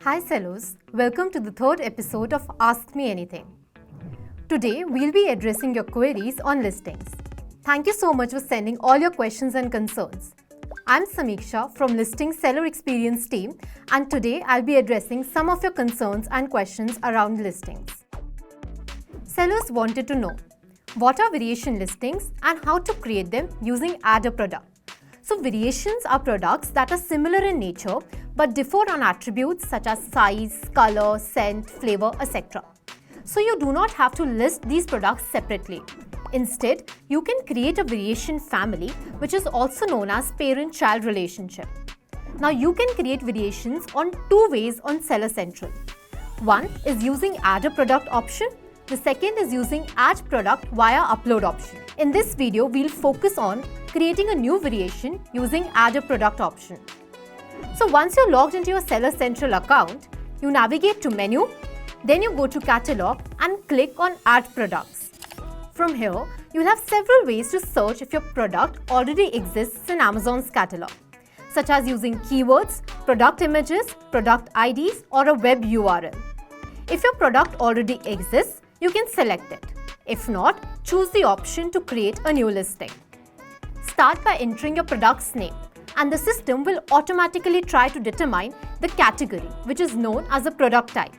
Hi sellers, welcome to the third episode of Ask Me Anything. Today we'll be addressing your queries on listings. Thank you so much for sending all your questions and concerns. I'm Samiksha from Listing Seller Experience team, and today I'll be addressing some of your concerns and questions around listings. Sellers wanted to know what are variation listings and how to create them using Add a Product. So variations are products that are similar in nature but differ on attributes such as size, color, scent, flavor, etc. So you do not have to list these products separately. Instead, you can create a variation family, which is also known as parent-child relationship. Now you can create variations on two ways on Seller Central. One is using Add a Product option. The second is using Add Product via Upload option. In this video, we'll focus on creating a new variation using Add a Product option. So once you're logged into your Seller Central account, you navigate to Menu, then you go to Catalog and click on Add Products. From here, you'll have several ways to search if your product already exists in Amazon's catalog, such as using keywords, product images, product IDs, or a web URL. If your product already exists, you can select it. If not, choose the option to create a new listing. Start by entering your product's name, and the system will automatically try to determine the category, which is known as a product type.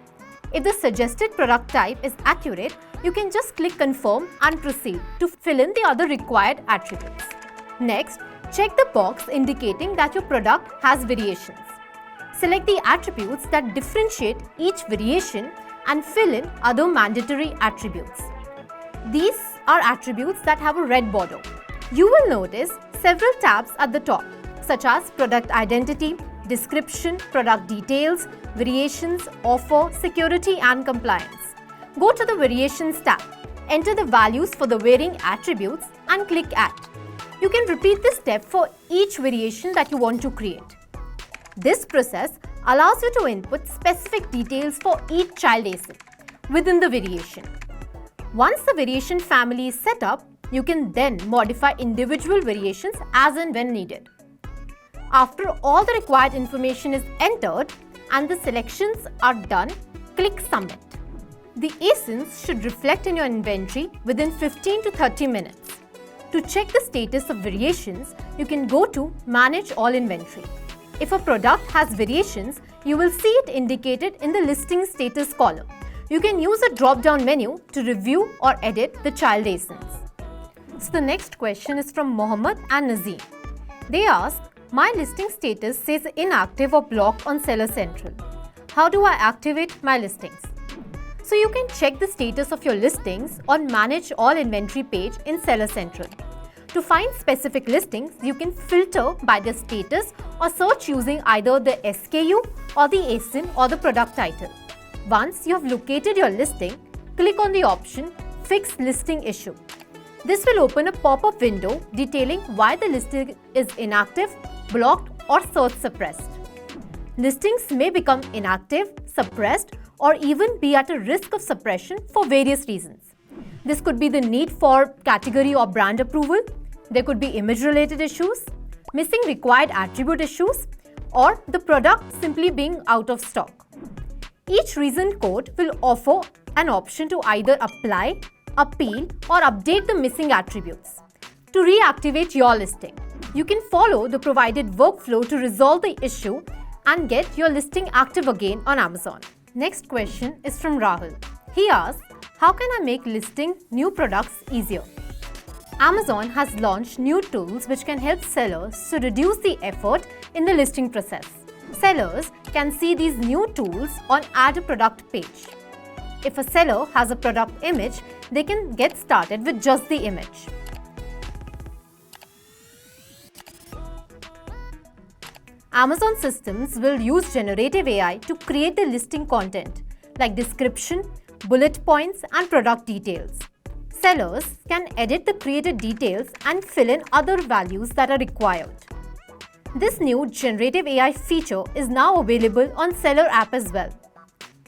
If the suggested product type is accurate, you can just click Confirm and proceed to fill in the other required attributes. Next, check the box indicating that your product has variations. Select the attributes that differentiate each variation and fill in other mandatory attributes. These are attributes that have a red border. You will notice several tabs at the top, such as Product Identity, Description, Product Details, Variations, Offer, Security and Compliance. Go to the Variations tab, enter the values for the varying attributes and click Add. You can repeat this step for each variation that you want to create. This process allows you to input specific details for each child ASIN within the variation. Once the variation family is set up, you can then modify individual variations as and when needed. After all the required information is entered and the selections are done, click Submit. The ASINs should reflect in your inventory within 15 to 30 minutes. To check the status of variations, you can go to Manage All Inventory. If a product has variations, you will see it indicated in the Listing Status column. You can use a drop-down menu to review or edit the child ASINs. So the next question is from Mohammed and Nazim. They ask, my listing status says inactive or blocked on Seller Central. How do I activate my listings? So you can check the status of your listings on Manage All Inventory page in Seller Central. To find specific listings, you can filter by the status or search using either the SKU or the ASIN or the product title. Once you have located your listing, click on the option Fix Listing Issue. This will open a pop-up window detailing why the listing is inactive, blocked or search suppressed. Listings may become inactive, suppressed or even be at a risk of suppression for various reasons. This could be the need for category or brand approval, there could be image-related issues, missing required attribute issues, or the product simply being out of stock. Each reason code will offer an option to either apply, appeal, or update the missing attributes. To reactivate your listing, you can follow the provided workflow to resolve the issue and get your listing active again on Amazon. Next question is from Rahul. He asks, how can I make listing new products easier? Amazon has launched new tools which can help sellers to reduce the effort in the listing process. Sellers can see these new tools on Add a Product page. If a seller has a product image, they can get started with just the image. Amazon systems will use generative AI to create the listing content like description, bullet points, and product details. Sellers can edit the created details and fill in other values that are required. This new generative AI feature is now available on Seller app as well.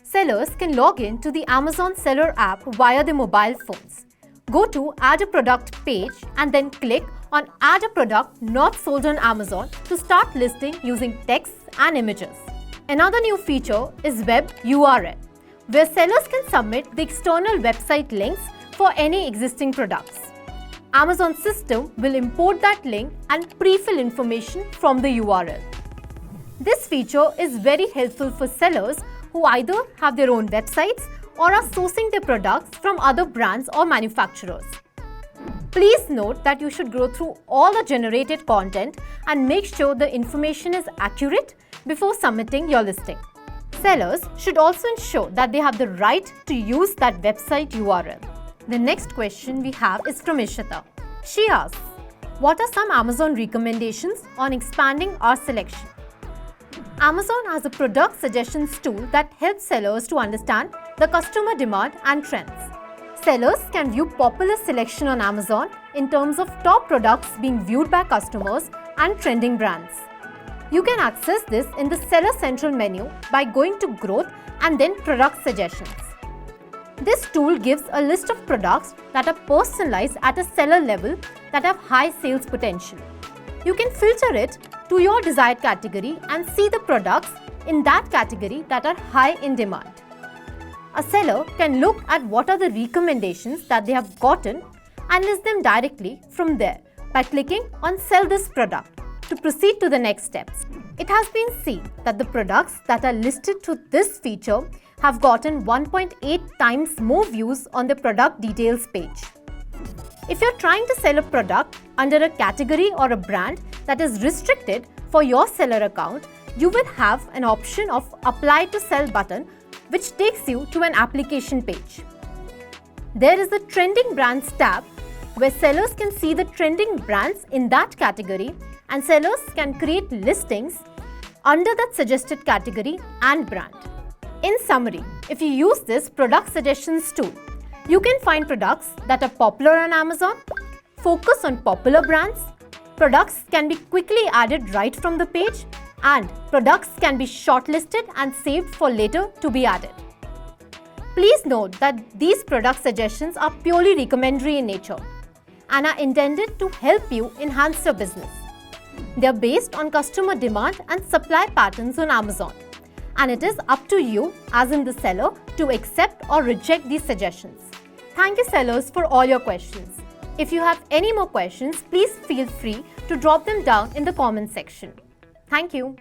Sellers can log in to the Amazon Seller app via their mobile phones. Go to Add a Product page and then click on Add a Product not sold on Amazon to start listing using text and images. Another new feature is Web URL, where sellers can submit the external website links for any existing products. Amazon system will import that link and pre-fill information from the URL. This feature is very helpful for sellers who either have their own websites or are sourcing their products from other brands or manufacturers. Please note that you should go through all the generated content and make sure the information is accurate before submitting your listing. Sellers should also ensure that they have the right to use that website URL. The next question we have is from Ishita. She asks, what are some Amazon recommendations on expanding our selection? Amazon has a product suggestions tool that helps sellers to understand the customer demand and trends. Sellers can view popular selection on Amazon in terms of top products being viewed by customers and trending brands. You can access this in the Seller Central menu by going to Growth and then Product Suggestions. This tool gives a list of products that are personalized at a seller level that have high sales potential. You can filter it to your desired category and see the products in that category that are high in demand. A seller can look at what are the recommendations that they have gotten and list them directly from there by clicking on Sell this product to proceed to the next steps. It has been seen that the products that are listed through this feature have gotten 1.8 times more views on the product details page. If you're trying to sell a product under a category or a brand that is restricted for your seller account, you will have an option of Apply to Sell button, which takes you to an application page. There is the Trending Brands tab, where sellers can see the trending brands in that category and sellers can create listings under that suggested category and brand. In summary, if you use this product suggestions tool, you can find products that are popular on Amazon, focus on popular brands, products can be quickly added right from the page, and products can be shortlisted and saved for later to be added. Please note that these product suggestions are purely recommendatory in nature and are intended to help you enhance your business. They are based on customer demand and supply patterns on Amazon, and it is up to you, as in the seller, to accept or reject these suggestions. Thank you, sellers, for all your questions. If you have any more questions, please feel free to drop them down in the comment section. Thank you.